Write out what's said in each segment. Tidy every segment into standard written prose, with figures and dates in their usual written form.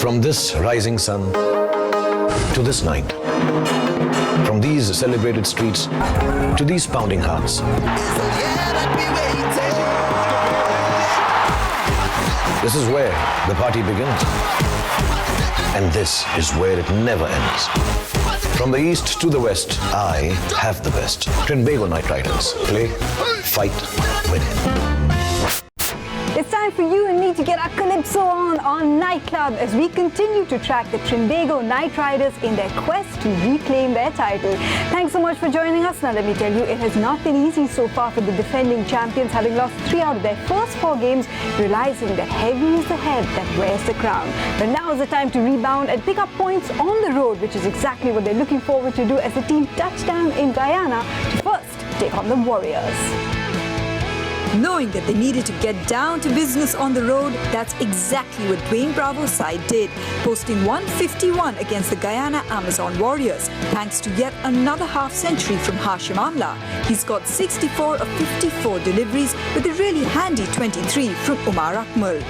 From this rising sun to this night, from these celebrated streets to these pounding hearts, this is where the party begins. And this is where it never ends. From the east to the west, I have the best. Trinbago Night Riders. Play, fight, win. It's time for you and me to get our calypso on Nightclub as we continue to track the Trinbago Night Riders in their quest to reclaim their title. Thanks so much for joining us. Now let me tell you, it has not been easy so far for the defending champions, having lost 3 out of their first 4 games, realizing that heavy is the head that wears the crown. But now is the time to rebound and pick up points on the road, which is exactly what they're looking forward to do as the team touch down in Guyana to first take on the Warriors. Knowing that they needed to get down to business on the road, that's exactly what Dwayne Bravo's side did, posting 151 against the Guyana Amazon Warriors, thanks to yet another half-century from Hashim Amla. He's got 64 of 54 deliveries with a really handy 23 from Umar Akmal.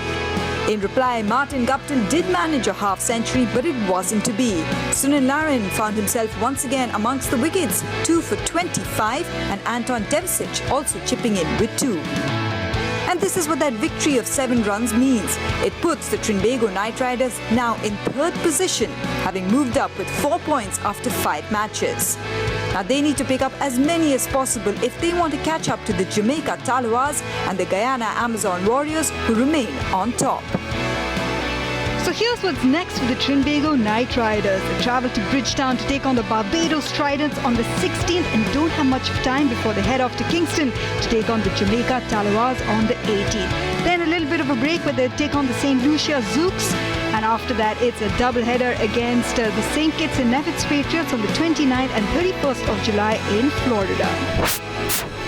In reply, Martin Guptill did manage a half-century, but it wasn't to be. Sunil Narayan found himself once again amongst the wickets, 2 for 25, and Anton Devicic also chipping in with 2. And this is what that victory of 7 runs means. It puts the Trinbago Night Riders now in 3rd position, having moved up with 4 points after 5 matches. Now they need to pick up as many as possible if they want to catch up to the Jamaica Tallawahs and the Guyana Amazon Warriors, who remain on top. So here's what's next for the Trinbago Night Riders. They travel to Bridgetown to take on the Barbados Tridents on the 16th and don't have much time before they head off to Kingston to take on the Jamaica Tallawahs on the 18th. Then a little bit of a break where they take on the St. Lucia Zooks. And after that, it's a doubleheader against the St. Kitts and Nevis Patriots on the 29th and 31st of July in Florida.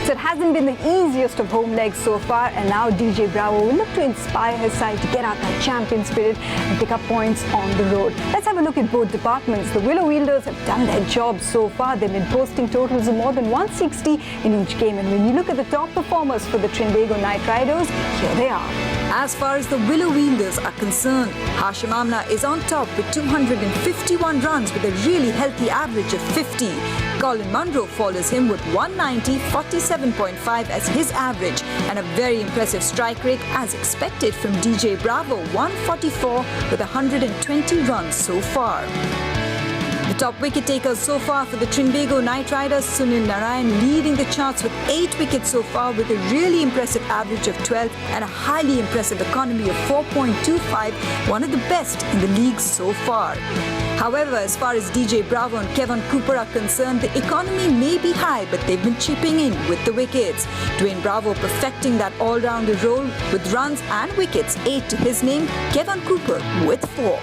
So it hasn't been the easiest of home legs so far, and now DJ Bravo will look to inspire his side to get out that champion spirit and pick up points on the road. Let's have a look at both departments. The Willow Wielders have done their job so far. They've been posting totals of more than 160 in each game. And when you look at the top performers for the Trinbago Night Riders, here they are. As far as the Willow Wielders are concerned, Hashim Amla is on top with 251 runs with a really healthy average of 50. Colin Munro follows him with 190, 47.5 as his average, and a very impressive strike rate as expected from DJ Bravo, 144 with 120 runs so far. The top wicket takers so far for the Trinbago Night Riders, Sunil Narayan leading the charts with 8 wickets so far with a really impressive average of 12 and a highly impressive economy of 4.25, one of the best in the league so far. However, as far as DJ Bravo and Kevin Cooper are concerned, the economy may be high, but they've been chipping in with the wickets. Dwayne Bravo perfecting that all-rounder role with runs and wickets, 8 to his name, Kevin Cooper with 4.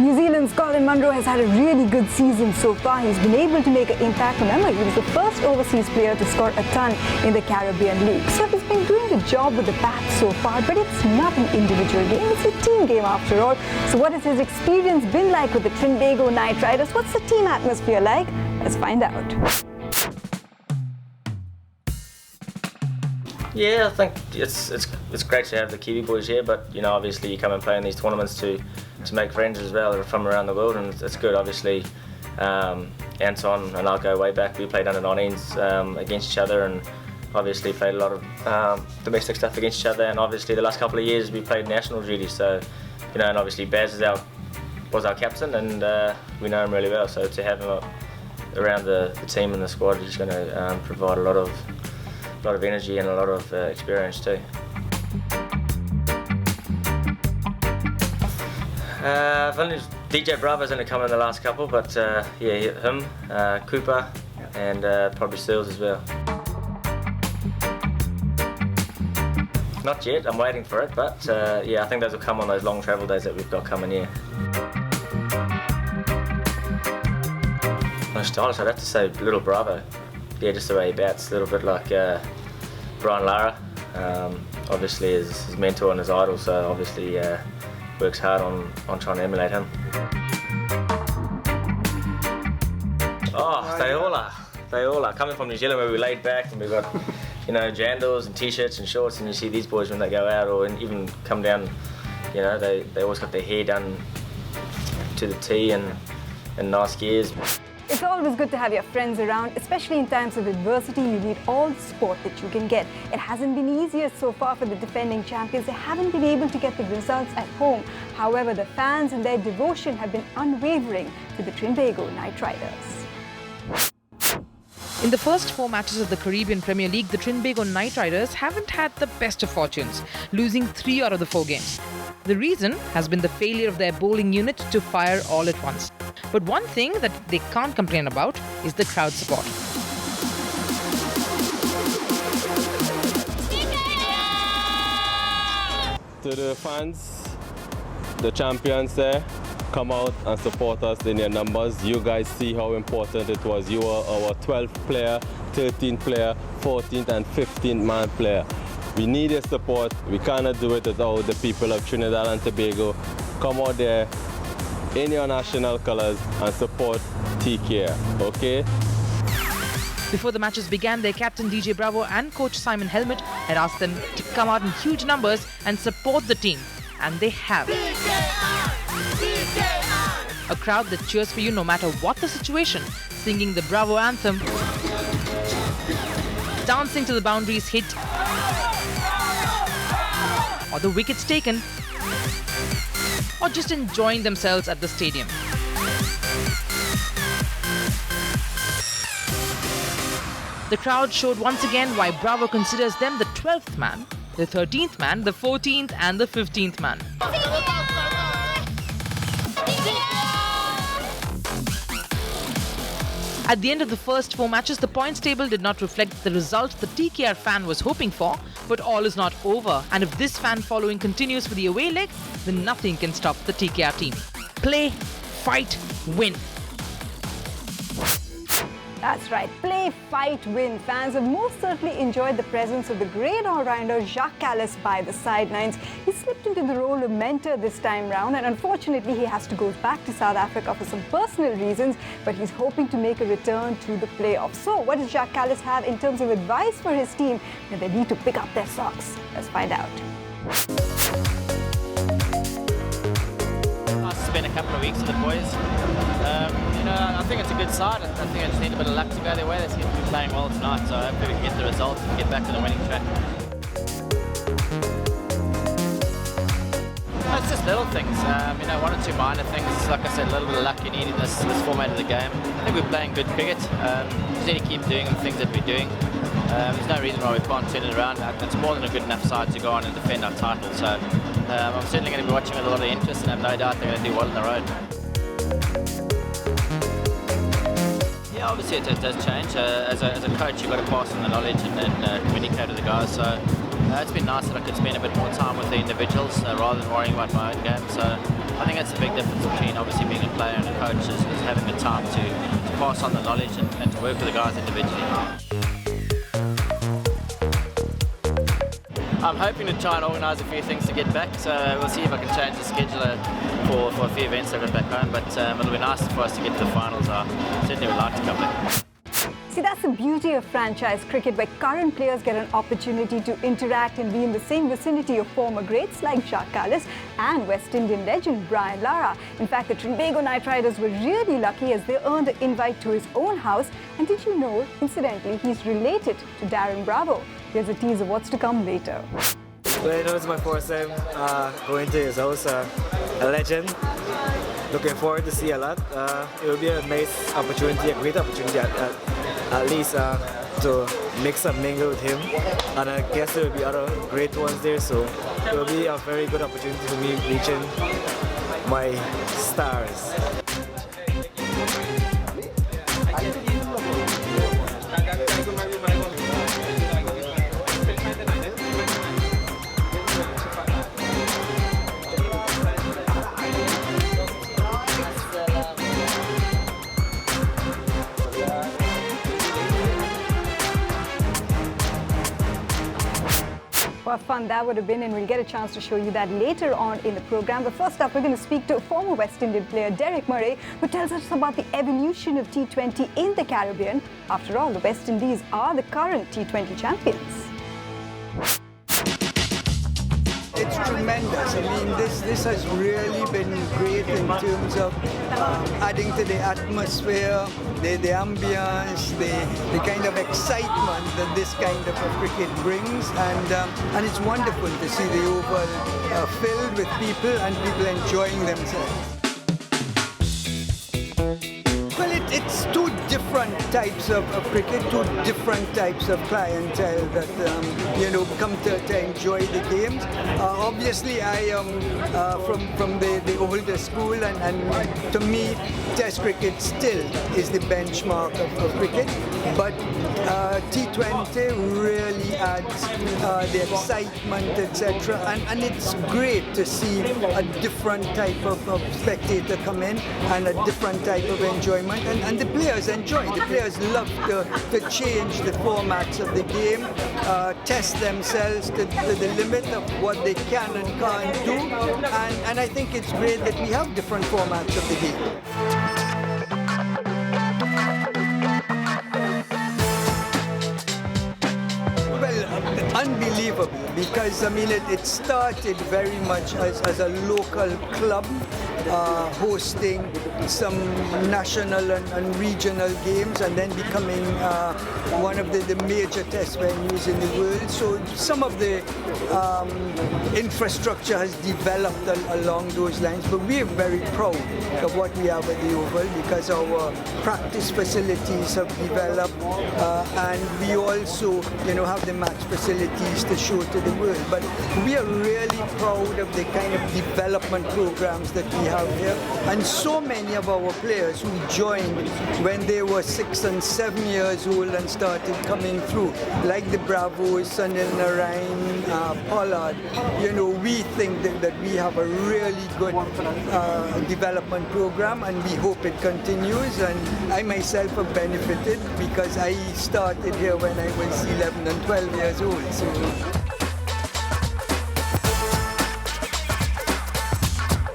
New Zealand's Colin Munro has had a really good season so far. He's been able to make an impact. Remember, he was the first overseas player to score a ton in the Caribbean League. So he's been doing the job with the bat so far, but it's not an individual game, it's a team game after all. So what has his experience been like with the Trinbago Night Riders? What's the team atmosphere like? Let's find out. Yeah, I think it's great to have the Kiwi boys here, but you know, obviously you come and play in these tournaments to make friends as well from around the world, and it's good. Obviously, Anton and I'll go way back. We played under 19s against each other, and obviously played a lot of domestic stuff against each other. And obviously the last couple of years we played national duty, so you know, and obviously Baz was our captain, and we know him really well. So to have him around the team and the squad is going to provide a lot of energy and a lot of experience too. DJ Bravo's only come in the last couple, but yeah, him, Cooper, and probably Seals as well. Not yet, I'm waiting for it, but yeah, I think those will come on those long travel days that we've got coming here. Most stylish, I'd have to say Little Bravo. Yeah, just the way he bats, a little bit like Brian Lara. Obviously his mentor and his idol, so obviously works hard on trying to emulate him. Oh, they all are. Coming from New Zealand where we laid back and we've got, you know, jandals and t-shirts and shorts, and you see these boys when they go out or even come down You know, they always got their hair done to the T and nice gears. It's always good to have your friends around, especially in times of adversity. You need all the support that you can get. It hasn't been easier so far for the defending champions. They haven't been able to get the results at home. However, the fans and their devotion have been unwavering to the Trinbago Knight Riders. In the first 4 matches of the Caribbean Premier League, the Trinbago Knight Riders haven't had the best of fortunes, losing 3 out of the 4 games. The reason has been the failure of their bowling unit to fire all at once. But one thing that they can't complain about is the crowd support. To the fans, the champions there, come out and support us in your numbers. You guys see how important it was. You were our 12th player, 13th player, 14th and 15th man player. We need your support. We cannot do it without the people of Trinidad and Tobago. Come out there in your national colours and support TKR, okay? Before the matches began, their captain DJ Bravo and coach Simon Helmut had asked them to come out in huge numbers and support the team. And they have. A crowd that cheers for you no matter what the situation, singing the Bravo anthem, dancing to the boundaries hit, or the wickets taken, or just enjoying themselves at the stadium. The crowd showed once again why Bravo considers them the 12th man, the 13th man, the 14th and the 15th man. At the end of the first 4 matches, the points table did not reflect the result the TKR fan was hoping for, but all is not over. And if this fan following continues for the away leg, then nothing can stop the TKR team. Play, fight, win. That's right, play, fight, win. Fans have most certainly enjoyed the presence of the great all-rounder Jacques Kallis by the sidelines. He slipped into the role of mentor this time round, and unfortunately he has to go back to South Africa for some personal reasons, but he's hoping to make a return to the playoffs. So what does Jacques Kallis have in terms of advice for his team when they need to pick up their socks? Let's find out. Spent a couple of weeks with the boys. I think it's a good side. I think I just need a bit of luck to go their way. They seem to be playing well tonight, so hopefully we can get the results and get back to the winning track. It's just little things, 1 or 2 minor things. Like I said, a little bit of luck you need in this format of the game. I think we're playing good cricket. Just need to keep doing the things that we're doing. There's no reason why we can't turn it around. It's more than a good enough side to go on and defend our title. So I'm certainly going to be watching with a lot of interest, and I have no doubt they're going to do well on the road. Yeah, obviously it does change. As a coach, you've got to pass on the knowledge and communicate with the guys. So it's been nice that I could spend a bit more time with the individuals rather than worrying about my own game. So I think that's the big difference between obviously being a player and a coach is having the time to pass on the knowledge and to work with the guys individually. I'm hoping to try and organise a few things to get back, so we'll see if I can change the schedule for a few events I've got back home, but it'll be nice for us to get to the finals. I certainly would like to come back. See, that's the beauty of franchise cricket, where current players get an opportunity to interact and be in the same vicinity of former greats like Jacques Kallis and West Indian legend Brian Lara. In fact, the Trinbago Knight Riders were really lucky as they earned an invite to his own house. And did you know, incidentally, he's related to Darren Bravo? Here's a tease of what's to come later. Well, it's my first time going to his house, a legend. Looking forward to see a lot. It will be a nice opportunity, a great opportunity at least to mix and mingle with him. And I guess there will be other great ones there, so it will be a very good opportunity for me reaching my stars. What fun that would have been, and we'll get a chance to show you that later on in the program. But first up, we're going to speak to former West Indian player Derrick Murray, who tells us about the evolution of T20 in the Caribbean. After all, the West Indies are the current T20 champions. It's tremendous. I mean, this has really been great in terms of adding to the atmosphere, the ambience, the kind of excitement that this kind of cricket brings, and it's wonderful to see the Oval filled with people and people enjoying themselves. Well, it's two different types of cricket, two different types of clientele that come to enjoy the games. Obviously, I am from the older school, and to me, Test cricket still is the benchmark of cricket. But T20 really adds the excitement, etc. And it's great to see a different type of spectator come in and a different type of enjoyment. And the players enjoy. The players love to change the formats of the game, test themselves to the limit of what they can and can't do. And I think it's great that we have different formats of the game. Unbelievable, because I mean it started very much as a local club hosting some national and regional games, and then becoming one of the major test venues in the world. So some of the infrastructure has developed along those lines, but we are very proud of what we have at the Oval, because our practice facilities have developed, and we also have the match facilities to show to the world. But we are really proud of the kind of development programs that we have here, and so many of our players who joined when they were 6 and 7 years old and started coming through, like the Bravos, Sunil Narain, Pollard. We think that we have a really good development program, and we hope it continues. And I myself have benefited, because I started here when I was 11 and 12 years old. So.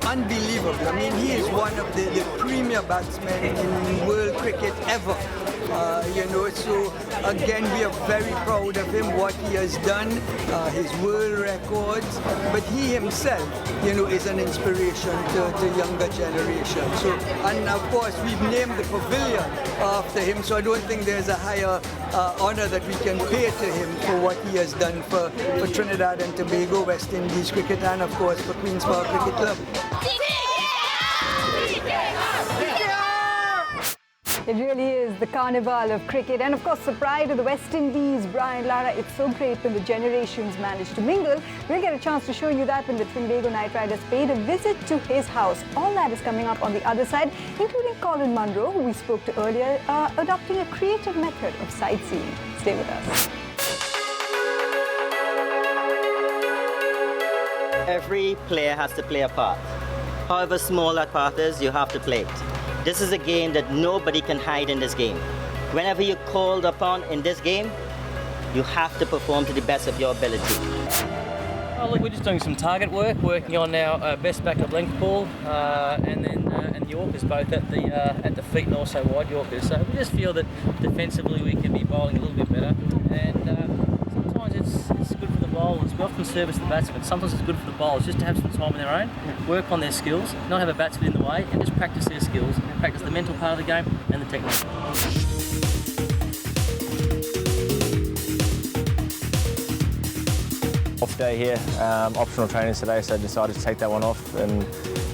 Unbelievable. I mean, he is one of the premier batsmen in world cricket ever. So again, we are very proud of him, what he has done, his world records, but he himself, is an inspiration to younger generations. So, and of course, we've named the pavilion after him, so I don't think there's a higher honor that we can pay to him for what he has done for Trinidad and Tobago, West Indies cricket, and of course for Queen's Park Cricket Club. It really is the carnival of cricket, and of course the pride of the West Indies. Brian, Lara, it's so great when the generations manage to mingle. We'll get a chance to show you that when the Trinbago Night Riders paid a visit to his house. All that is coming up on the other side, including Colin Munro, who we spoke to earlier, adopting a creative method of sightseeing. Stay with us. Every player has to play a part. However small that part is, you have to play it. This is a game that nobody can hide in this game. Whenever you're called upon in this game, you have to perform to the best of your ability. Oh, look, we're just doing some target work, working on our best backup length ball, and Yorkers both at the feet and also wide Yorkers. So we just feel that defensively we can be bowling a little bit better, and sometimes it's good for the bowlers. We often service the batsmen. Sometimes it's good for the bowlers just to have some time on their own, work on their skills, not have a batsman in the way, and just practice their skills, and practice the mental part of the game and the technique. Off day here, optional trainings today, so I decided to take that one off and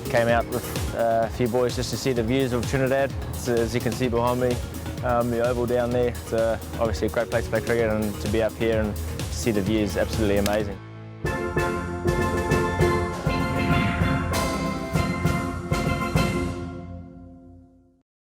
came out with a few boys just to see the views of Trinidad. So, as you can see behind me, the oval down there. It's obviously a great place to play cricket, and to be up here and see the views, absolutely amazing.